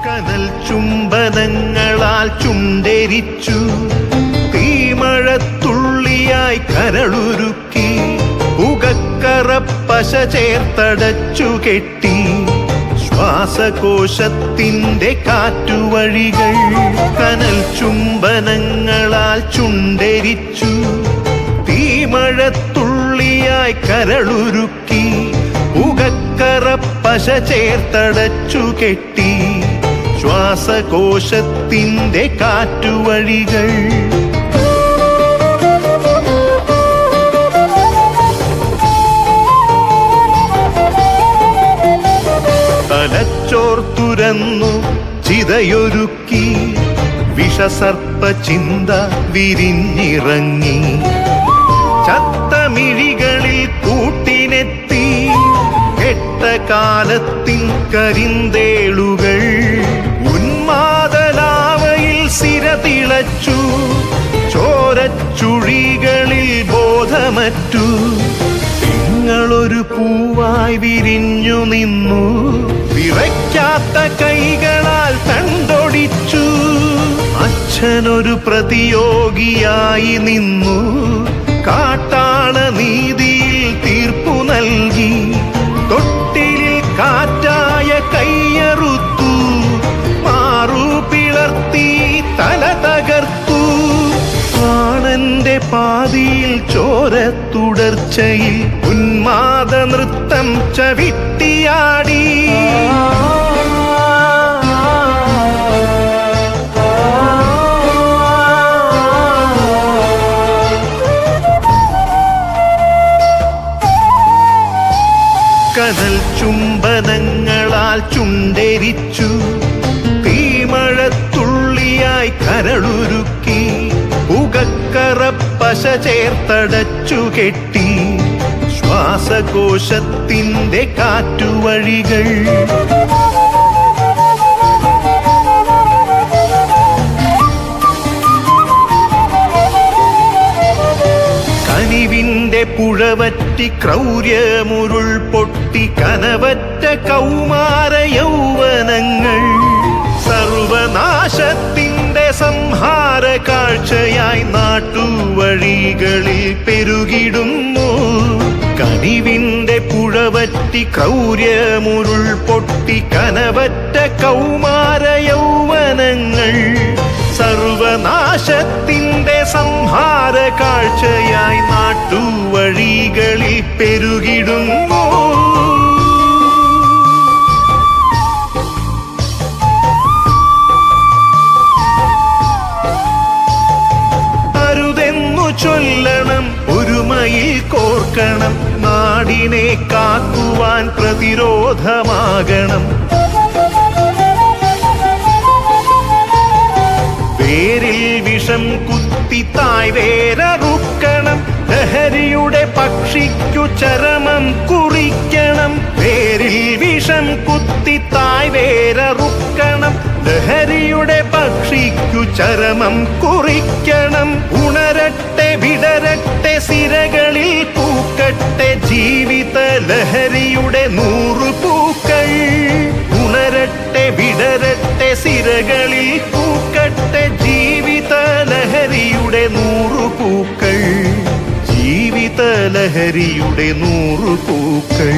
കനൽ ചുംബനങ്ങളാൽ ചുണ്ടെരിച്ചു, തീമഴത്തുള്ളിയായി കരളുരുക്കി, പുകക്കറപ്പശ ചേർത്തടച്ചു കെട്ടി, ശ്വാസകോശത്തിന്റെ കാറ്റുവഴികൾ. കനൽ ചുംബനങ്ങളാൽ ചുണ്ടെരിച്ചു, തീമഴത്തുള്ളിയായി കരളുരുക്കി, പുകക്കറപ്പശ ചേർത്തടച്ചു കെട്ടി, ശ്വാസകോശത്തിന്റെ കാറ്റുവഴികൾ. തലച്ചോർത്തുരന്നു ചിതയൊരുക്കി, വിഷസർപ്പ ചിന്ത വിരിഞ്ഞിറങ്ങി, ചത്തമിഴികളിൽ കൂട്ടിനെത്തി, കെട്ട കാലത്തിൻ കരിന്തേളുകൾ. ഉന്മാദലാവയിൽ സിരതിളച്ചു, ചോരച്ചുഴികളിൽ ബോധമറ്റു, നിങ്ങളൊരു പൂവായി വിരിഞ്ഞു നിന്നു, വിറയ്ക്കാത്ത കൈകളാൽ തണ്ടൊടിച്ചു. അച്ഛനൊരു പ്രതിയോഗിയായി നിന്നു, കാട്ടാള നീതിയിൽ തീർപ്പു നൽകി, തൊട്ടിലിൽ കാറ്റായ കയ്യറുത്തു, മാറു പിളർത്തി തല തകർത്തു. പ്രാണന്റെ പാതിയിൽ ചോരത്തുടർച്ചയിൽ ഉന്മാദ നൃത്തം ചവിട്ടിയാടി. കനൽ ചുംബനങ്ങളാൽ ചുണ്ടെരിച്ചു, തീമഴത്തുള്ളിയായി കരളുരുക്കി, പുകക്കറപ്പശ ചേർത്തടച്ചു കെട്ടി, ശ്വാസകോശത്തിന്റെ കാറ്റുവഴികൾ. കനിവിന്റെ പുഴവറ്റി ക്രൗര്യമുരുൾ പൊട്ടി, കനവറ്റ കൗമാര യൗവനങ്ങൾ, സർവനാശത്തിന്റെ സംഹാര കാഴ്ചയായി നാട്ടുവഴികളിൽ പെരുകിടുന്നു. കനിവിന്റെ പുഴവറ്റി ക്രൗര്യമുരുൾ പൊട്ടി, കനവറ്റ കൗമാര യൗവനങ്ങൾ, സർവനാശത്തിന്റെ സംഹാര കാഴ്ചയായി നാട്ടുവഴികളിൽ പെരുകിടുന്നു. അരുതെന്നു ചൊല്ലണം, ഒരുമയിൽ കോർക്കണം, നാടിനെ കാക്കുവാൻ പ്രതിരോധമാകണം. വേരിൽ വിഷം കുത്തി തായ് വേരറുക്കണം, ലഹരിയുടെ പക്ഷിക്കു ചരമം കുറിക്കണം. വേരിൽ വിഷം കുത്തി തായ് വേരറുക്കണം, ലഹരിയുടെ പക്ഷിക്കു ചരമം കുറിക്കണം. ഉണരട്ടെ വിടരട്ടെ സിരകളിൽ പൂക്കട്ടെ, ജീവിത ലഹരിയുടെ 100 പൂക്കൾ. ഉണരട്ടെ വിടരട്ടെ സിരകളിൽ പൂക്കട്ടെ, ജീവിത ലഹരിയുടെ 100 പൂക്കൾ. ജീവിത ലഹരിയുടെ 100 പൂക്കൾ.